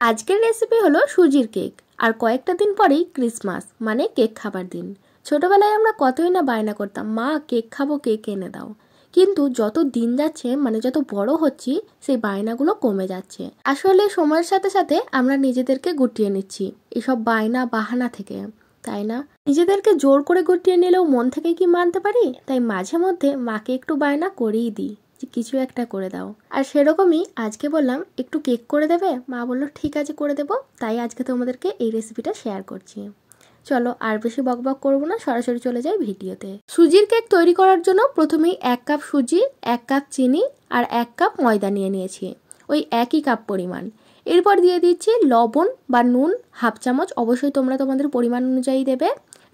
আজকের রেসিপি হলো সুজির কেক। আর কয়েকটা দিন পরেই ক্রিসমাস, মানে কেক খাবার দিন। ছোটবেলায় আমরা কতই না বায়না করতাম, মা কেক খাবো, কেক এনে দাও। কিন্তু যত দিন যাচ্ছে, মানে যত বড় হচ্ছি, সেই বায়নাগুলো কমে যাচ্ছে। আসলে সময়ের সাথে সাথে আমরা নিজেদেরকে গুটিয়ে নিচ্ছি এসব বায়না বাহানা থেকে, তাই না? নিজেদেরকে জোর করে গুটিয়ে নিলেও মন থেকে কি মানতে পারি? তাই মাঝে মধ্যে মাকে একটু বায়না করেই দিই, কিছু একটা করে দাও। আর সেরকমই আজকে বললাম একটু কেক করে দেবে, মা বললো ঠিক আছে করে দেবো। তাই আজকে তোমাদেরকে এই রেসিপিটা শেয়ার করছি। চলো আর বেশি বকবক করবো না, সরাসরি চলে যাই ভিডিওতে। সুজির কেক তৈরি করার জন্য প্রথমেই 1 কাপ সুজি, 1 কাপ চিনি আর 1 কাপ ময়দা নিয়ে নিয়েছি, ওই একই কাপ পরিমাণ। এরপর দিয়ে দিচ্ছি লবণ বা নুন হাফ চামচ, অবশ্যই তোমরা তোমাদের পরিমাণ অনুযায়ী দেবে।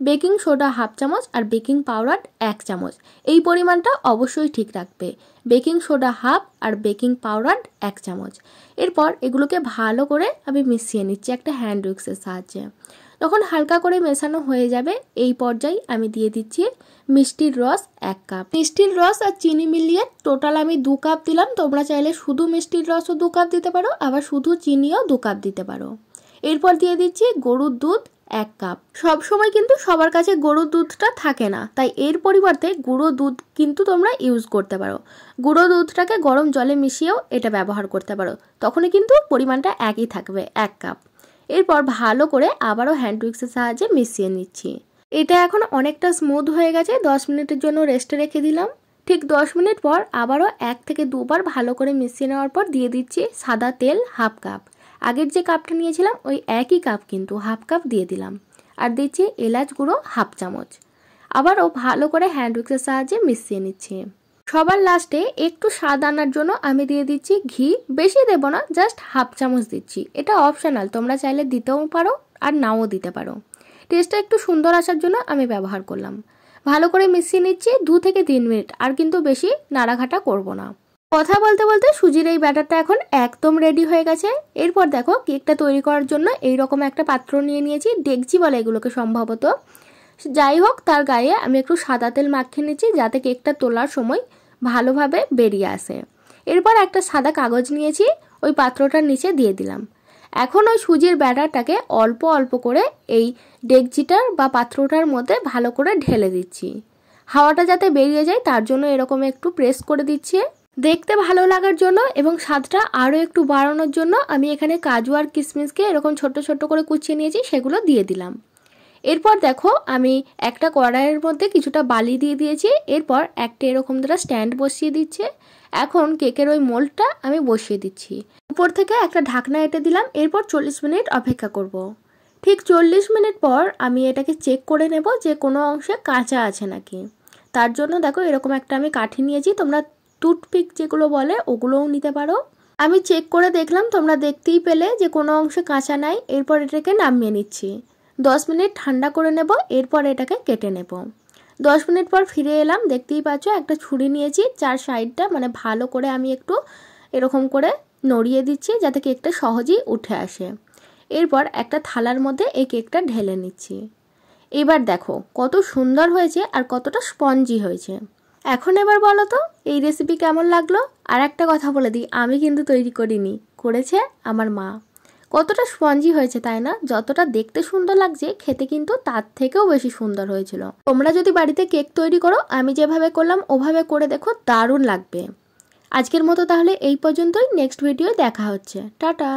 বেকিং সোডা হাফ চামচ আর বেকিং পাউডার 1 চামচ, এই পরিমাণটা অবশ্যই ঠিক রাখবে। বেকিং সোডা হাফ আর বেকিং পাউডার 1 চামচ। এরপর এগুলোকে ভালো করে আমি মিশিয়ে নিচ্ছি একটা হ্যান্ড উইক্সের সাহায্যে। তখন হালকা করে মেশানো হয়ে যাবে, এই পর্যায়ে আমি দিয়ে দিচ্ছি মিষ্টির রস 1 কাপ। মিষ্টির রস আর চিনি মিলিয়ে টোটাল আমি 2 কাপ দিলাম। তোমরা চাইলে শুধু মিষ্টির রসও 2 কাপ দিতে পারো, আবার শুধু চিনিও 2 কাপ দিতে পারো। এরপর দিয়ে দিচ্ছি গরুর দুধ 1 কাপ। সব সময় কিন্তু সবার কাছে গরুর দুধটা থাকে না, তাই এর পরিবর্তে গুঁড়ো দুধ কিন্তু তোমরা ইউজ করতে পারো। গুঁড়ো দুধটাকে গরম জলে মিশিয়েও এটা ব্যবহার করতে পারো, তখনই কিন্তু পরিমাণটা একই থাকবে, 1 কাপ। এরপর ভালো করে আবারও হ্যান্ড উইক্সের সাহায্যে মিশিয়ে নিচ্ছি। এটা এখন অনেকটা স্মুথ হয়ে গেছে, 10 মিনিটের জন্য রেস্টে রেখে দিলাম। ঠিক 10 মিনিট পর আবারও 1 থেকে 2 বার ভালো করে মিশিয়ে নেওয়ার পর দিয়ে দিচ্ছি সাদা তেল হাফ কাপ। আগের যে কাপটা নিয়েছিলাম ওই একই কাপ কিন্তু হাফ কাপ দিয়ে দিলাম। আর দিচ্ছি এলাচ গুঁড়ো হাফ চামচ। আবারও ভালো করে হ্যান্ড উইক্সের সাহায্যে মিশিয়ে নিচ্ছি। সবার লাস্টে একটু স্বাদ আনার জন্য আমি দিয়ে দিচ্ছি ঘি। বেশি দেব না, জাস্ট হাফ চামচ দিচ্ছি। এটা অপশনাল, তোমরা চাইলে দিতেও পারো আর নাও দিতে পারো। টেস্টটা একটু সুন্দর আসার জন্য আমি ব্যবহার করলাম। ভালো করে মিশিয়ে নিচ্ছি 2 থেকে 3 মিনিট, আর কিন্তু বেশি নাড়াঘাটা করব না। কথা বলতে বলতে সুজির এই ব্যাটারটা এখন একদম রেডি হয়ে গেছে। এরপর দেখো কেকটা তৈরি করার জন্য এইরকম একটা পাত্র নিয়ে নিয়েছি, ডেকচি বলে এগুলোকে সম্ভবত। যাই হোক, তার গায়ে আমি একটু সাদা তেল মাখিয়ে নিচ্ছি যাতে কেকটা তোলার সময় ভালোভাবে বেরিয়ে আসে। এরপর একটা সাদা কাগজ নিয়েছি, ওই পাত্রটার নিচে দিয়ে দিলাম। এখন ওই সুজির ব্যাটারটাকে অল্প অল্প করে এই ডেকচিটার বা পাত্রটার মধ্যে ভালো করে ঢেলে দিচ্ছি। হাওয়াটা যাতে বেরিয়ে যায় তার জন্য এরকম একটু প্রেস করে দিচ্ছি। দেখতে ভালো লাগার জন্য এবং স্বাদটা আরও একটু বাড়ানোর জন্য আমি এখানে কাজু আর কিশমিশকে এরকম ছোট ছোট করে কুচিয়ে নিয়েছি, সেগুলো দিয়ে দিলাম। এরপর দেখো আমি একটা কড়াইয়ের মধ্যে কিছুটা বালি দিয়ে দিয়েছি। এরপর একটা এরকম ধরে স্ট্যান্ড বসিয়ে দিচ্ছে। এখন কেকের ওই মোল্ডটা আমি বসিয়ে দিচ্ছি। উপর থেকে একটা ঢাকনা এঁটে দিলাম। এরপর 40 মিনিট অপেক্ষা করব। ঠিক 40 মিনিট পর আমি এটাকে চেক করে নেব যে কোনো অংশে কাঁচা আছে নাকি। তার জন্য দেখো এরকম একটা আমি কাঠি নিয়েছি, তোমরা টুথপিক যেগুলো বলে ওগুলোও নিতে পারো। আমি চেক করে দেখলাম, তোমরা দেখতেই পেলে যে কোনো অংশে কাঁচা নাই। এরপর এটাকে নামিয়ে নিচ্ছি। 10 মিনিট ঠান্ডা করে নেব, এরপর এটাকে কেটে নেব। 10 মিনিট পর ফিরে এলাম, দেখতেই পাচ্ছ একটা ছুরি নিয়েছি, 4 সাইডটা মানে ভালো করে আমি একটু এরকম করে নড়িয়ে দিচ্ছি যাতে কেকটা সহজেই উঠে আসে। এরপর একটা থালার মধ্যে এই কেকটা ঢেলে নিচ্ছি। এবার দেখো কত সুন্দর হয়েছে আর কতটা স্পঞ্জি হয়েছে। এখন এবার বলো তো এই রেসিপি কেমন লাগলো। আর একটা কথা বলে দিই, আমি কিন্তু তৈরি করিনি, করেছে আমার মা। কতটা স্পঞ্জি হয়েছে তাই না? যতটা দেখতে সুন্দর লাগছে, খেতে কিন্তু তার থেকেও বেশি সুন্দর হয়েছিল। তোমরা যদি বাড়িতে কেক তৈরি করো, আমি যেভাবে করলাম ওভাবে করে দেখো, দারুণ লাগবে। আজকের মতো তাহলে এই পর্যন্তই, নেক্সট ভিডিও দেখা হচ্ছে, টাটা।